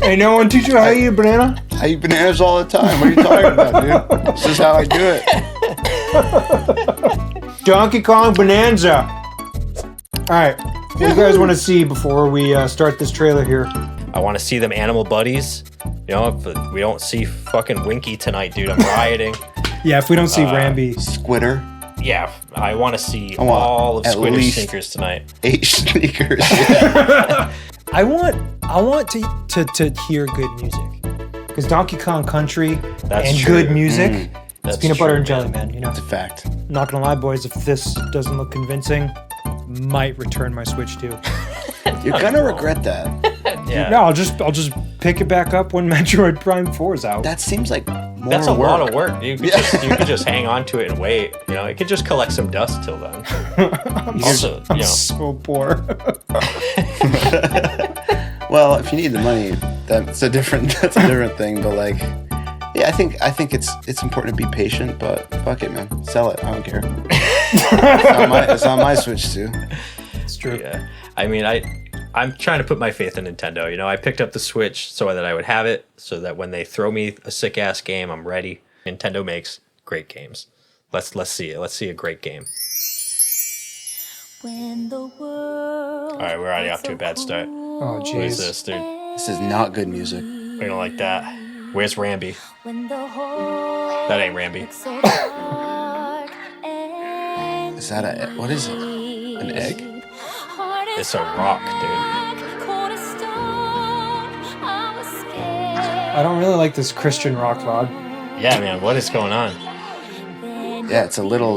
Hey, no one teach you how to eat a banana? I eat bananas all the time. What are you talking about, dude? This is how I do it. Donkey Kong Bananza. All right, what do you guys want to see before we start this trailer here? I want to see them animal buddies. You know, if we don't see fucking Winky tonight, dude, I'm rioting. Yeah, if we don't see Rambi. Squitter. Yeah, I want to see all of at Squidder's least sneakers tonight. 8 sneakers. Yeah. I want to hear good music. Because Donkey Kong Country That's and true. good music, it's That's peanut butter true, and jelly, man. You know, It's a fact. not gonna lie, boys. If this doesn't look convincing, might return my Switch too. You're gonna regret that. Yeah. No, I'll just pick it back up when Metroid Prime 4 is out. That seems like more That's a work. lot of work. You could just hang on to it and wait. You know, it could just collect some dust till then. Also, I'm you know, so poor. Well, if you need the money, that's a different thing. But like, yeah, I think it's important to be patient. But fuck it, man, sell it. I don't care. It's on my Switch too. It's true. yeah. I mean, I'm trying to put my faith in Nintendo. You know, I picked up the Switch so that I would have it, so that when they throw me a sick ass game, I'm ready. Nintendo makes great games. Let's see it. Let's see a great game. When the world All right, we're already off to a bad start. Oh, What is jeez. this, dude? This is not good music. We don't like that. Where's Rambi? when the whole That ain't Rambi. looks so dark and Is that what is it? An egg? heart is It's a rock, dude. black, cold as stone. I was scared. I don't really like this Christian rock vibe. Yeah, man, what is going on? Yeah, it's a little.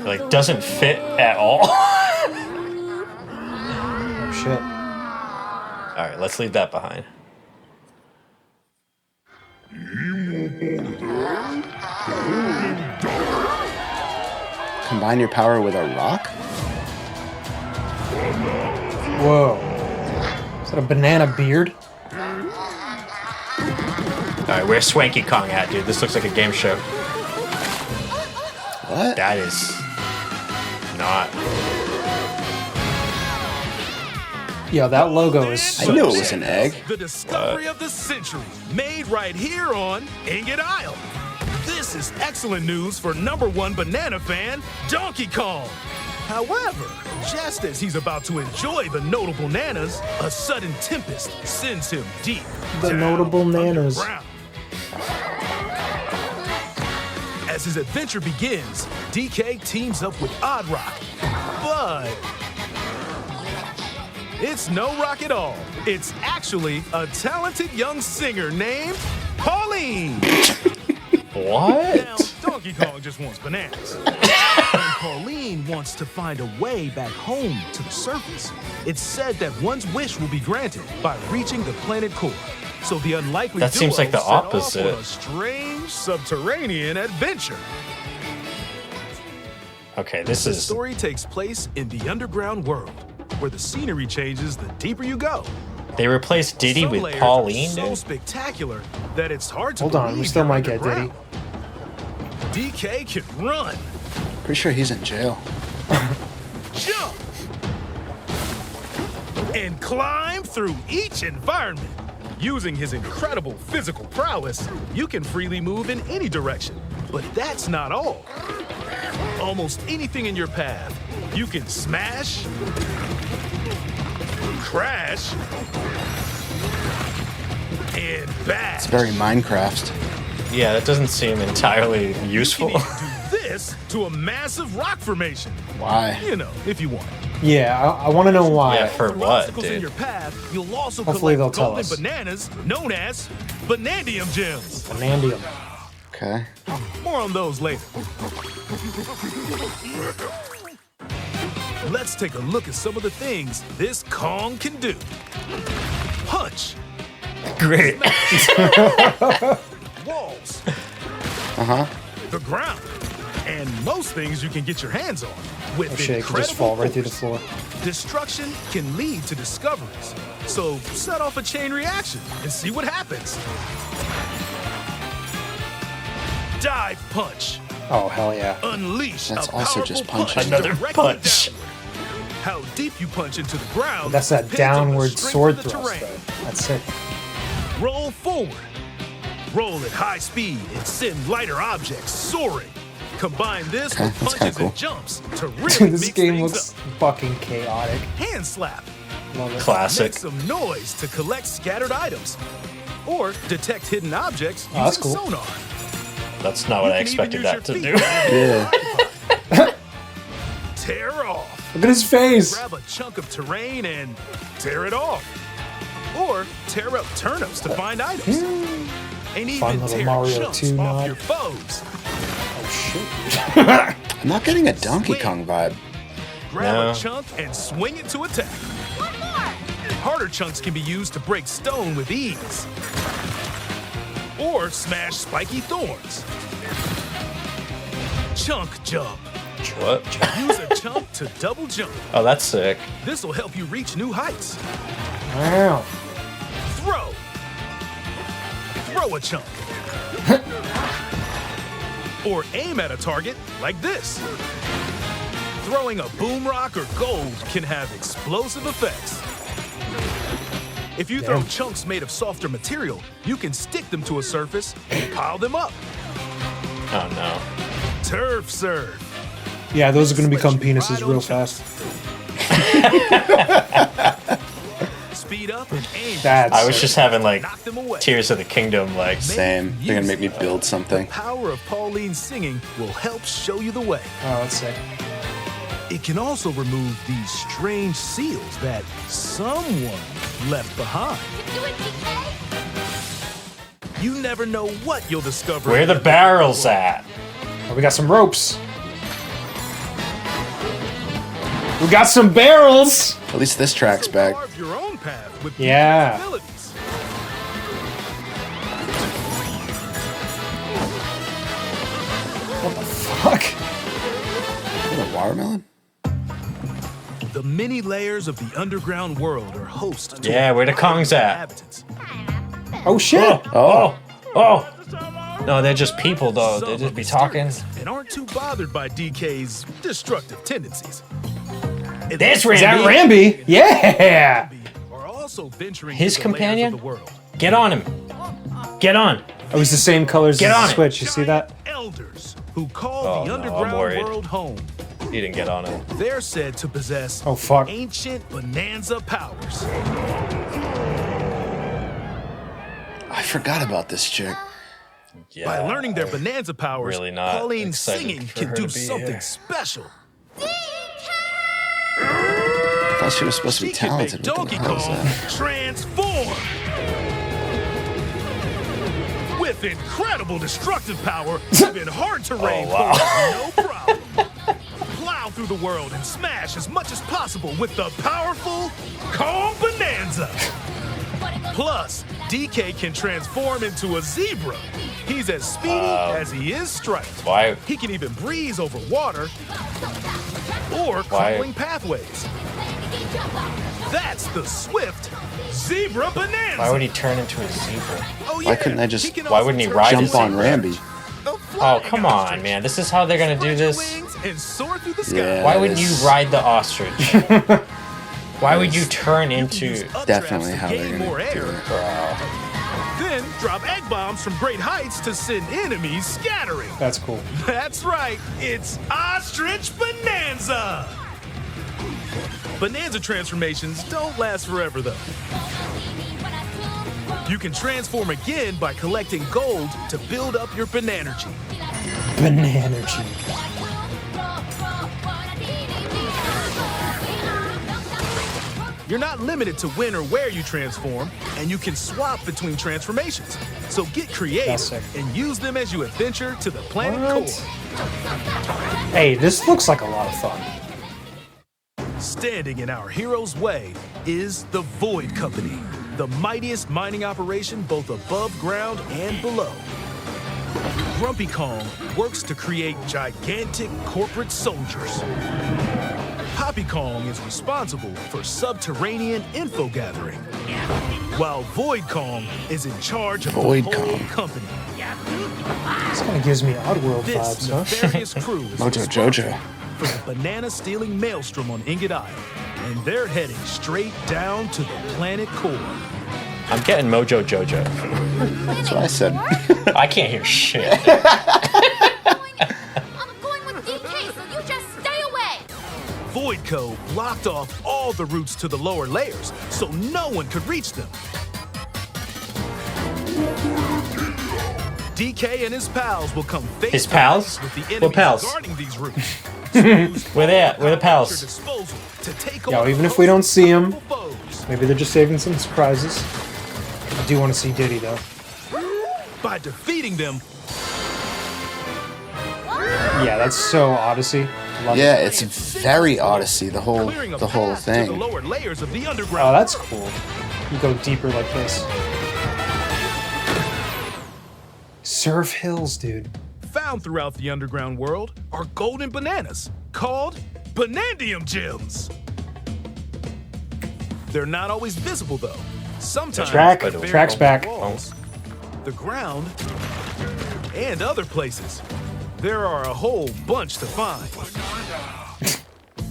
Like, doesn't fit at all. Oh shit. All right, let's leave that behind. Combine your power with a rock? Whoa. Is that a banana beard? All right, where's Swanky Kong at, dude? This looks like a game show. What? That is not. Yo, that logo is I so knew it was an egg. The discovery of the century, made right here on Ingot Isle. This is excellent news for #1 banana fan, Donkey Kong. However, just as he's about to enjoy the notable nanas, a sudden tempest sends him deep The down notable nanas. underground. As his adventure begins, DK teams up with Odd Rock, but it's no rock at all. It's actually a talented young singer named Pauline. What? Now, Donkey Kong just wants bananas. And Pauline wants to find a way back home to the surface. It's said that one's wish will be granted by reaching the planet core. So the unlikely That seems duo like the set off opposite. on a strange subterranean adventure. Okay, this The is. story takes place in the underground world, where the scenery changes the deeper you go. They replaced Diddy Some with layers Pauline, are so dude? spectacular that it's hard to Hold on, we believe still you're might get Diddy. underground. DK can run, Pretty sure he's in jail. jump, and climb through each environment. Using his incredible physical prowess, you can freely move in any direction. But that's not all. Almost anything in your path, you can smash, crash, and bash. It's very Minecraft. Yeah, that doesn't seem entirely You can useful. even do this to a massive rock formation. Why? You know, if you want. Yeah, I want to know why. Yeah, for Through what, obstacles in dude? your path, you'll also Hopefully collect they'll tell golden us. bananas known as Banandium gems. Banandium. Okay. More on those later. Let's take a look at some of the things this Kong can do. Punch, Great. walls, Uh-huh. the ground, and most things you can get your hands on. With Oh shit, it could just incredible fall right through the force. floor. Destruction can lead to discoveries. So set off a chain reaction and see what happens. Dive punch. Oh, hell yeah. Unleash That's a also powerful just punch. punching. Another directly punch. downward. How deep you punch into the ground. That's that depends on the downward strength sword of the thrust, terrain. though. That's sick. Roll forward. Roll at high speed and send lighter objects soaring. Combine this Okay, with that's punches kinda and jumps to really Dude, this mix game things looks up. fucking chaotic. Hand slap. Love it. Classic. Make some noise to collect scattered items. Or detect hidden objects Oh, that's using cool. sonar. That's not what I You can even expected use that to your do. feet. Yeah. Tear off. Look at his face. Grab a chunk of terrain and tear it off. Or tear up turnips to find items. And even little tear Mario chunks 2 off nod. your foes. Oh, shit. I'm not getting a Donkey Kong vibe. Grab No. a chunk and swing it to attack. Harder chunks can be used to break stone with ease. Or smash spiky thorns. Chunk jump. What? Use a chunk to double jump. Oh, that's sick. This will help you reach new heights. Wow. Throw. Throw a chunk. Or aim at a target like this. Throwing a boom rock or gold can have explosive effects. If you throw Damn. chunks made of softer material, you can stick them to a surface and pile them up. Oh no. Turf serve. Yeah, those are going to This become lets you penises ride real on chunks. fast. Speed up and aim. That's I was just having like Knock them away. Tears of the Kingdom, like Same. They're gonna make me build something. The power of Pauline's singing will help show you the way. Oh, that's sick. It can also remove these strange seals that someone left behind. Do it, DK. You never know what you'll discover. where the barrels at? Oh, we got some ropes. We got some barrels. At least this track's back. Carve your own path with Yeah. these abilities. What the fuck? What, a watermelon? The many layers of the underground world are host to Yeah, where the Kongs at? inhabitants. Oh, shit. Oh, oh. No, they're just people though. They Some just are be talking. mysterious and aren't too bothered by DK's destructive tendencies. And There's those Is that Randy. Ramby? Yeah. are also venturing His to the layers companion? of the world. Get on him. Get on. Oh, he's the same colors Get as on the it. Switch. You see that? Elders who call Oh, the no, I'm underground worried. world home. He didn't get on him. They're said to possess Oh, fuck. ancient bonanza powers. I forgot about this chick. Yeah. By learning their bonanza powers, really not Pauline's excited singing for can her do to be something here. special. I thought she was supposed to be She can make talented. What the Donkey hell is Kong that? transform. With incredible destructive power, even hard terrain wow. poses no problem. Plow through the world and smash as much as possible with the powerful Kong Bananza. Plus, DK can transform into a zebra. He's as speedy as he is striped. Why? He can even breeze over water or Why? crumbling pathways. That's the swift Zebra Bonanza. Why would he turn into a zebra? Oh, Why couldn't I just- He can Why also wouldn't he turn ride into Jump a on zebra. Ramby. A Oh, flying come on, ostrich. man. This is how they're gonna do Spread your this? wings and soar through the sky. Yeah. Why That wouldn't you is- ride the ostrich? Why would you turn You can use into... updrafts Definitely to how they're gain more gonna do air. it. Bro. Then drop egg bombs from great heights to send enemies scattering. That's cool. That's right, it's Ostrich Bonanza! Bonanza transformations don't last forever though. You can transform again by collecting gold to build up your Bananergy. Bananergy. You're not limited to when or where you transform, and you can swap between transformations. So get That's creative sick. and use them as you adventure to the planet What? core. Hey, this looks like a lot of fun. Standing in our hero's way is the Void Company, the mightiest mining operation both above ground and below. Grumpy Kong works to create gigantic corporate soldiers. Poppy Kong is responsible for subterranean info gathering, while Void Kong is in charge of Void the whole Kong. company. This kind of gives me Oddworld This vibes, huh? nefarious crew is Mojo responsible Jojo. for the banana-stealing maelstrom on Ingot Isle, and they're heading straight down to the planet core. I'm getting Mojo Jojo. That's what I said. I can't hear shit. I'm going with DK, so you just stay away. Voidco blocked off all the routes to the lower layers, so no one could reach them. DK and his pals will come face His to pals? face with the What enemies pals? guarding these routes. Where they at? Where the pals? Yo, even if we don't see 'em, maybe they're just saving some surprises. I do want to see Diddy, though. By defeating them, Yeah, that's so Odyssey. Love Yeah, it. it's very Odyssey, the whole clearing a the whole path to the thing. lower layers of the Oh, underground. that's cool. You go deeper like this. Surf Hills, dude. Found throughout the underground world are golden bananas called Banandium gems. They're not always visible though. Sometimes Track. they're buried Track's on back. the walls, the ground, and other places. There are a whole bunch to find.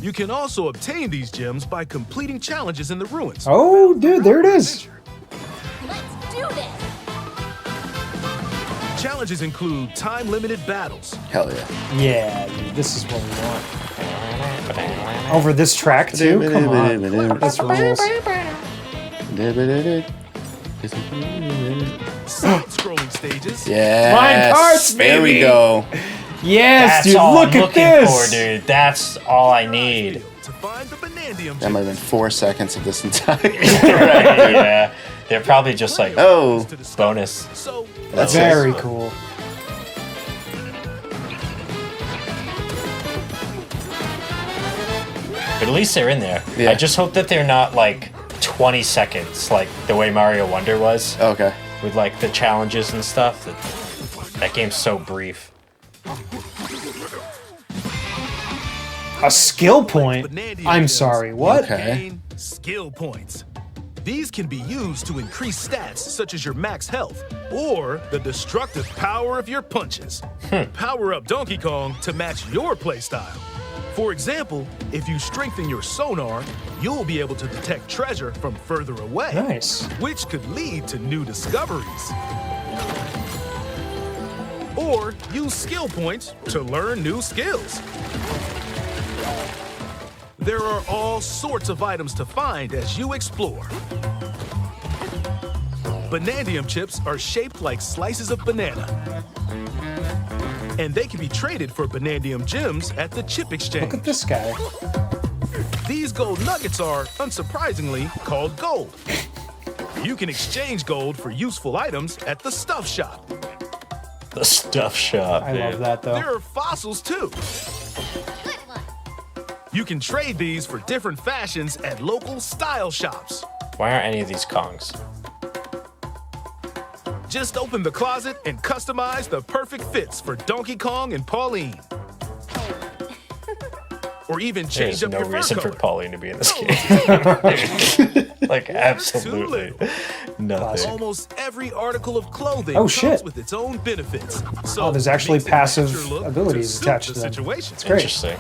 You can also obtain these gems by completing challenges in the ruins. Oh, dude, there it is. Let's do this. Challenges include time-limited battles, Hell yeah. Yeah, dude, this is what we want. Over this track, too? Come on. This rules. side-scrolling stages, Yes. Mine carts, There we baby. go. Yes, That's dude, all look I'm at looking this. for, dude. That's all I need. to find the Banandium That might have been 4 seconds of this entire. Right, yeah. They're probably just like Oh, to discover. bonus. So that's Very it. cool. But at least they're in there. Yeah. I just hope that they're not like 20 seconds, like the way Mario Wonder was, Okay. with like the challenges and stuff. That game's so brief. A skill point? Banandium I'm gems. sorry, what? Okay. Gain skill points. These can be used to increase stats such as your max health or the destructive power of your punches. Power up Donkey Kong to match your playstyle. For example, if you strengthen your sonar, you'll be able to detect treasure from further away, Nice. which could lead to new discoveries. Or use skill points to learn new skills. There are all sorts of items to find as you explore. Banandium chips are shaped like slices of banana. And they can be traded for Banandium gems at the chip exchange. Look at this guy. These gold nuggets are, unsurprisingly, called gold. You can exchange gold for useful items at the stuff shop. The stuff shop. I love that, though. There are fossils too. Good one. You can trade these for different fashions at local style shops. Why aren't any of these Kongs? Just open the closet and customize the perfect fits for Donkey Kong and Pauline. Or even change There's up no your fur reason for color. Pauline to be in this game. Like, absolutely nothing. Almost every article of clothing Oh, comes shit. with its own benefits. So Oh, there's actually mix and passive match your look abilities to suit attached the to them. situation. It's great. Interesting.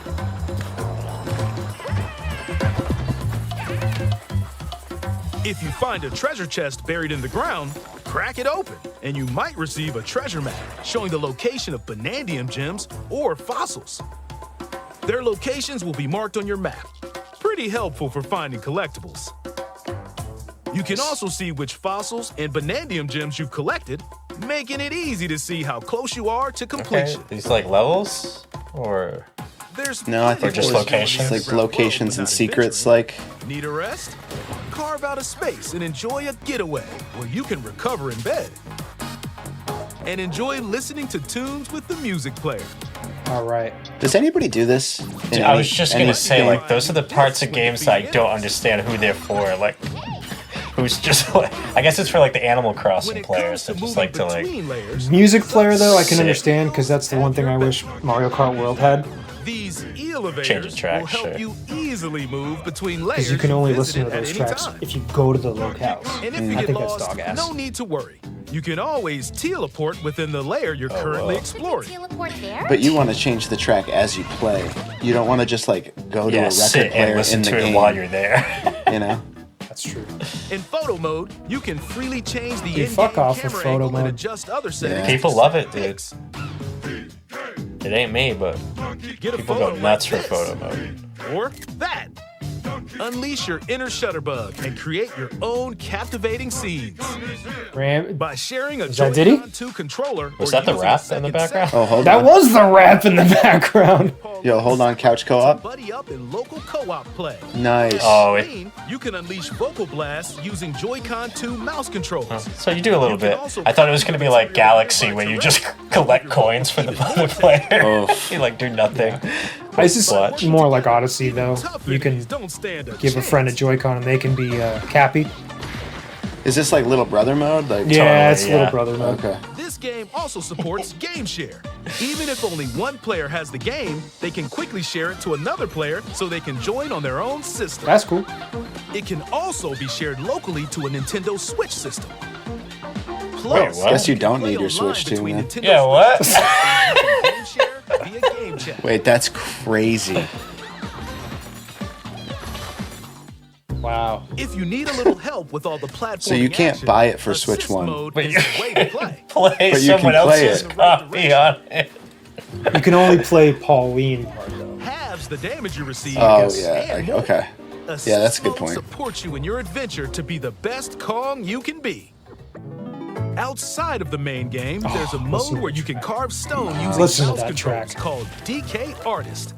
If you find a treasure chest buried in the ground, crack it open, and you might receive a treasure map showing the location of Banandium gems or fossils. Their locations will be marked on your map. Pretty helpful for finding collectibles. You can also see which fossils and Banandium gems you've collected, making it easy to see how close you are to Okay, completion. these like levels? Or There's No, I think Or just it was locations? like locations and secrets. Like, Need a rest? Carve out a space and enjoy a getaway where you can recover in bed. And enjoy listening to tunes with the music player. All right. does anybody do this? in I any- was just any gonna say, game? like, those are the parts of games that I don't understand who they're for. Like, who's just like, I guess it's for like the Animal When Crossing it players comes to that just moving like to like. between layers, Music player, though, I can Sick. understand because that's the one thing I wish Mario Kart World had. these Change elevators the track, will help sure. you easily move between layers. Because you can only visit listen to at those any tracks time. if you go to the locales. And if you I get think that's lost, dog ass. no need to worry. You can always teleport within the layer you're currently exploring. Teleport there? But you want to change the track as you play. You don't want to just like go to a record sit player and listen in the to game. it while you're there. You know? That's true. In photo mode, you can freely change the Dude, in-game fuck off with camera photo angle and mode. adjust other settings. Yeah. People love it, dude. Picks. It ain't me, but Get a people photo go nuts like for this. photo mode. Or that. Unleash your inner shutterbug and create your own captivating scenes Ram. by sharing a Is that Diddy? Joy-Con 2 controller. Was or that the using a rap in the second background? Oh, hold That on. was the rap in the background. Yo, hold on, couch co-op. Buddy up in local co-op play. Nice. Oh, it, Screen, you can unleash vocal blasts using Joy-Con 2 mouse controls. so you do a little You can bit. also I thought it was going to be like Galaxy, where you just collect coins for the other player. Oh. You like do nothing. This is What? more like Odyssey, though. Tough You can enemies don't stand a give a friend a chance. Joy-Con and they can be Cappy. Is this like little brother mode? Like Yeah, it's yeah. little brother mode. Okay. This game also supports game share. Even if only one player has the game, they can quickly share it to another player so they can join on their own system. That's cool. It can also be shared locally to a Nintendo Switch system. Wait, Plus, what? Guess you don't play need your online Switch too, between man. Nintendo Yeah, what? Switch systems and game share via game chat. Wait, that's crazy. Wow. If you need a little help with all the platforming So you can't action, buy it for assist Switch One. mode But is you- the way to play. Play But you can someone play else's it. copy on it. You can only play Pauline part, though. Halves the damage you receive. Oh guess. yeah. And more. Okay. Assist Yeah, that's a good mode point. supports you in your adventure to be the best Kong you can be. Outside of the main game, there's a listen mode to where the you can carve stone using Listen to mouse that controls track. called DK Artist.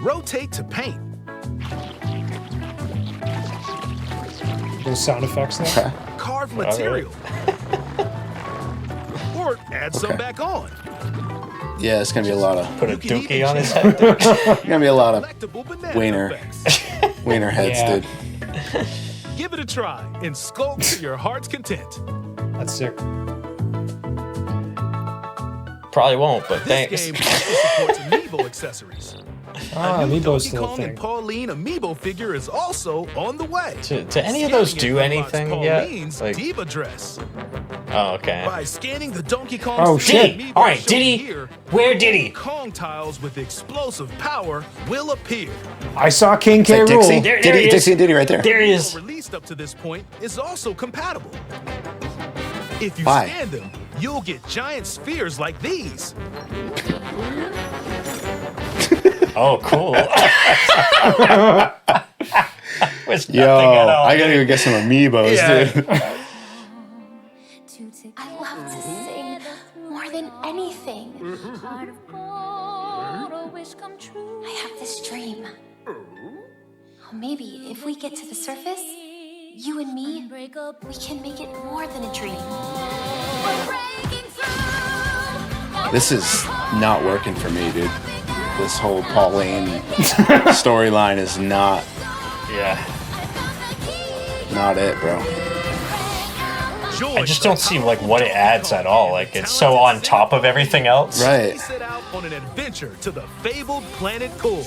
Rotate to paint. Those sound effects there. Okay. Carve material. Or add some Okay. back on. Yeah, it's gonna be a lot of Put a You can even dookie on his change head. gonna be a lot of collectible banana wiener. effects. wiener heads, Yeah. dude. Give it a try and sculpt to your heart's content. That's sick. Probably won't, but This thanks. game also supports amiibo accessories. Ah, A new Amiibo's Donkey still a Kong thing. and Pauline amiibo figure is also on the way. Do any of those Scanning do it unlocks anything yet? Pauline's Like, diva dress. oh, okay. By scanning the Donkey Kong Oh, shit. amiibo All right, shown Diddy. here, Where did he? Kong tiles with explosive power will appear. I saw King K. Like Rool. Dixie, There he Diddy, is. Dixie and Diddy right there. There he is. Released up to this point is also compatible. If you Why? scan them, you'll get giant spheres like these. Oh, cool. Was nothing Yo, at all. I gotta go get some amiibos, Yeah. dude. I love to sing more than anything. I have this dream. Oh, maybe if we get to the surface, you and me, we can make it more than a dream. This is not working for me, dude. This whole Pauline storyline is not Yeah. it, bro. Joy I just don't see like what it adds at all. Like it's so on top of everything else. Right. We set out on an adventure to the fabled planet Core.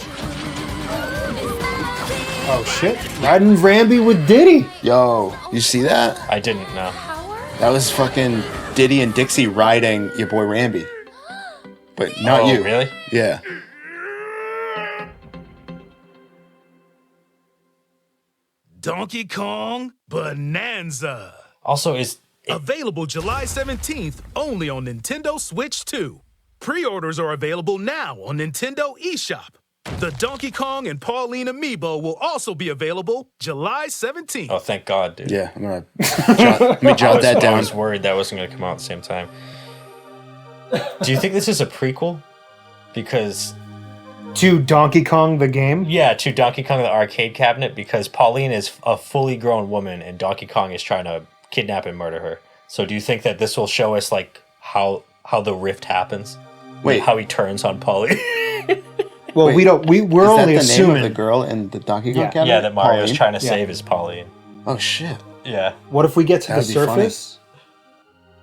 Oh, shit. Riding Ramby with Diddy. Yo, you see that? I didn't know. That was fucking Diddy and Dixie riding your boy Ramby. But not Oh, you. really? Yeah. Donkey Kong Bananza. Also, is Available July 17th only on Nintendo Switch 2. Pre-orders are available now on Nintendo eShop. The Donkey Kong and Pauline amiibo will also be available July 17th. oh, thank God, dude. Yeah, I'm gonna let me jot that I down. was worried that wasn't going to come out at the same time. Do you think this is a prequel? Because To Donkey Kong the game. yeah, to Donkey Kong the arcade cabinet. Because Pauline is a fully grown woman, and Donkey Kong is trying to kidnap and murder her. So, do you think that this will show us like how the rift happens? Wait. How he turns on Pauline? Well, Wait, we're Is only that the assuming. name of the girl in the Donkey Kong Yeah. cabinet? yeah, that Mario's Pauline? trying to Yeah. save is Pauline. Oh shit. Yeah. What if we get to the That'd be funny. surface,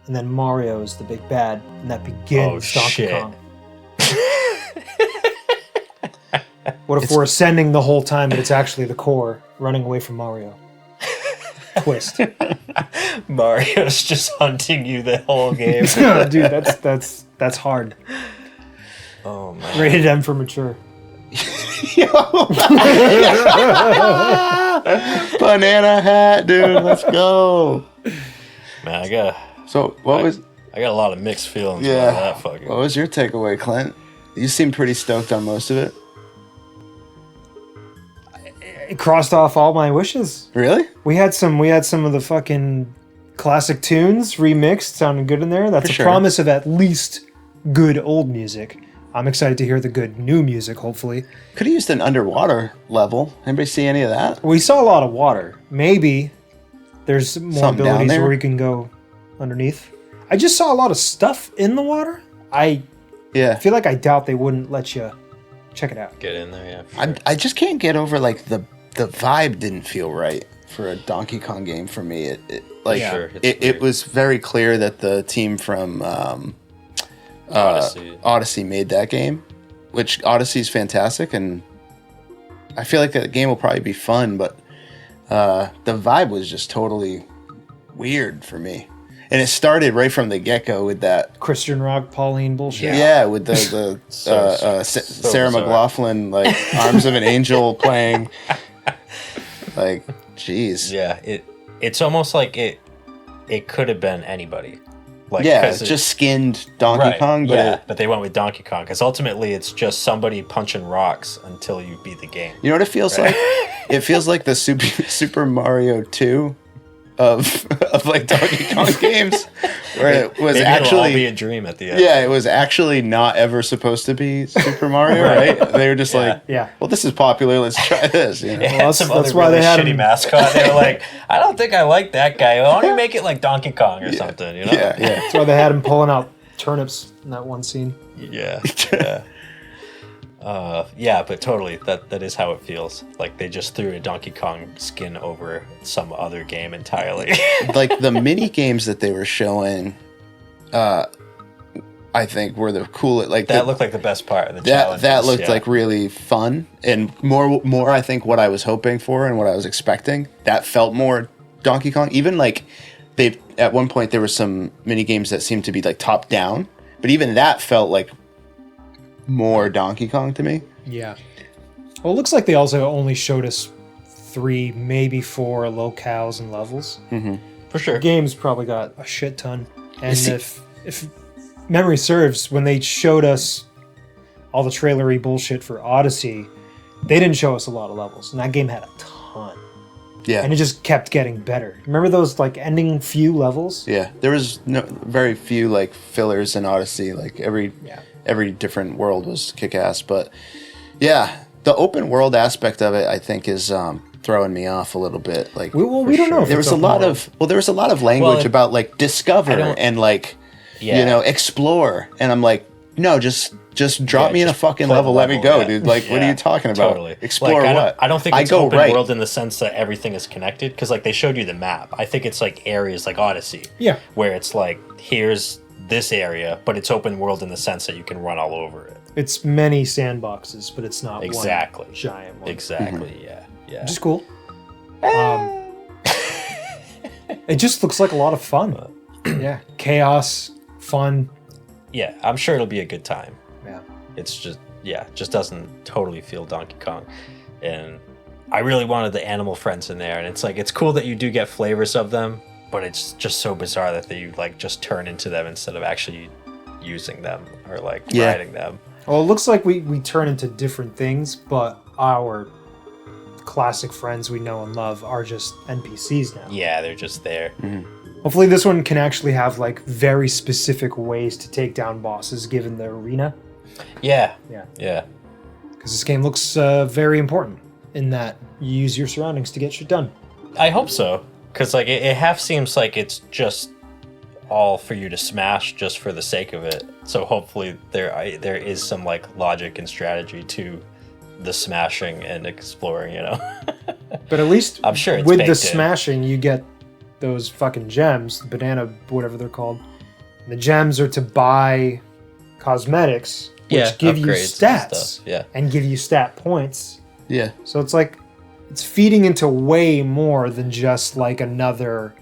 and then Mario is the big bad, and that begins Oh, Donkey shit. Kong? What if we're ascending the whole time, but it's actually the core running away from Mario? Twist. Mario's just hunting you the whole game. Dude, that's hard. Oh man. Rated M for mature. Banana hat, dude. Let's go. Man, I got a lot of mixed feelings about that fucking. What was your takeaway, Clint? You seem pretty stoked on most of it. It crossed off all my wishes. Really? We had some of the fucking classic tunes remixed, sounding good in there. That's For a sure. promise of at least good old music. I'm excited to hear the good new music, hopefully. Could have used an underwater level. Anybody see any of that? We saw a lot of water. Maybe there's more Something down abilities there? where we can go underneath. I just saw a lot of stuff in the water. I Yeah. feel like I doubt they wouldn't let you check it out. Get in there, yeah. for sure. I just can't get over like the vibe didn't feel right for a Donkey Kong game for me. Sure, it's It weird. was very clear that the team from Odyssey made that game, which Odyssey is fantastic, and I feel like that game will probably be fun, but the vibe was just totally weird for me. And it started right from the get-go with that Christian Rock, Pauline bullshit. yeah, with the Sarah bizarre. McLaughlin, like Arms of an Angel playing. Like, jeez. Yeah, it's almost like it could have been anybody. Like, Yeah, 'cause it's just skinned Donkey Kong, but but they went with Donkey Kong because ultimately it's just somebody punching rocks until you beat the game. you know what it feels like? It feels like the Super Mario 2 of like Donkey Kong games, where it was Maybe it'll all be actually a dream at the end. yeah, it was actually not ever supposed to be Super Mario, right? They were just like, Yeah. well, this is popular, let's try this. You know? It had Well, some that's other why really they had shitty him- mascot. They were like, I don't think I like that guy. Why don't you make it like Donkey Kong or something? You know? Yeah, yeah. That's why they had him pulling out turnips in that one scene. Yeah. Yeah. Yeah, but totally, that is how it feels. Like they just threw a Donkey Kong skin over some other game entirely. Like the mini games that they were showing, I think were the coolest. Like That looked like the best part of the that challenge. that looked like really fun and more. I think what I was hoping for and what I was expecting. That felt more Donkey Kong. Even like they at one point there were some mini games that seemed to be like top down, but even that felt like more Donkey Kong to me. Yeah. Well, it looks like they also only showed us 3, maybe 4 locales and levels. for sure. The game's probably got a shit ton. And see- if memory serves, when they showed us all the trailery bullshit for Odyssey, they didn't show us a lot of levels, and that game had a ton. Yeah, And it just kept getting better. Remember those like ending few levels? yeah. There was very few like fillers in Odyssey. Like every different world was kick ass. But yeah, the open world aspect of it, I think, is throwing me off a little bit. Like We don't know if there it's was a open lot world. of language Well, about like discover and like Yeah. explore, and I'm like, no, just drop Yeah, me in a just fucking play the level, let me level, go, yeah. dude. Like, what are Yeah, you talking about? Totally. Explore Like, what? I don't think I it's go open right. world in the sense that everything is connected because like they showed you the map. I think it's like areas like Odyssey. Yeah. Where it's like here's this area, but it's open world in the sense that you can run all over it. It's many sandboxes, but it's not Exactly. one giant one. Exactly. Yeah. Yeah. Which is cool. It just looks like a lot of fun. Yeah. Chaos, fun. Yeah. I'm sure it'll be a good time. Yeah. It's just doesn't totally feel Donkey Kong. And I really wanted the animal friends in there. And it's like, it's cool that you do get flavors of them, but it's just so bizarre that they like just turn into them instead of actually using them or like Yeah. riding them. Well, it looks like we turn into different things, but our classic friends we know and love are just NPCs now. Yeah, they're just there. Hopefully this one can actually have like very specific ways to take down bosses given the arena. Yeah. Yeah. Yeah. Because this game looks very important in that you use your surroundings to get shit done. I hope so. Because like it half seems like it's just all for you to smash just for the sake of it. So hopefully there is some like logic and strategy to the smashing and exploring, you know. But at least I'm sure it's with baked the in. smashing, you get those fucking gems, the banana, whatever they're called. And the gems are to buy cosmetics, which Yeah, give you upgrades and stats stuff, yeah. and give you stat points. Yeah, So it's like it's feeding into way more than just like another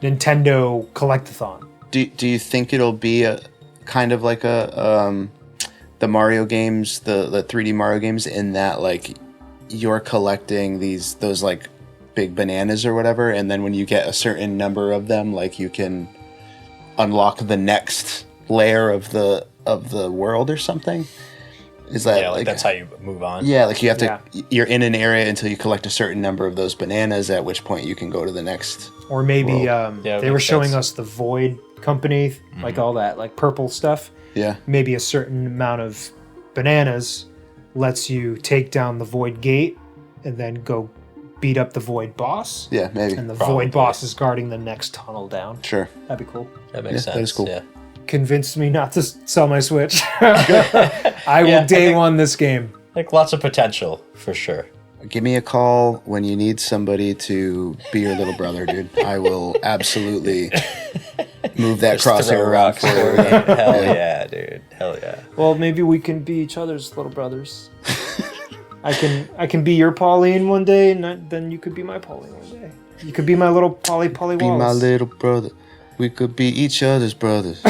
Nintendo collectathon. Do you think it'll be a kind of like a the Mario games, the 3D Mario games, in that like you're collecting those like big bananas or whatever, and then when you get a certain number of them, like you can unlock the next layer of the world or something? Is that like that's how you move on? Yeah, like you have to. You're in an area until you collect a certain number of those bananas, at which point you can go to the next. Or maybe they were showing sense. us the Void Company, like all that, like purple stuff. Yeah. Maybe a certain amount of bananas lets you take down the Void Gate and then go beat up the Void Boss. Yeah, maybe. And the Probably. Void Boss is guarding the next tunnel down. Sure. That'd be cool. That makes sense. that is cool. Yeah. Convinced me not to sell my Switch. I will day one this game. Like lots of potential for sure. Give me a call when you need somebody to be your little brother, dude. I will absolutely move that Throw crosshair around rocks for for you. you. Hell yeah, dude. Hell yeah. Well, maybe we can be each other's little brothers. I can be your Pauline one day, and then you could be my Pauline one day. You could be my little Polly Wallace. Be my little brother. We could be each other's brothers.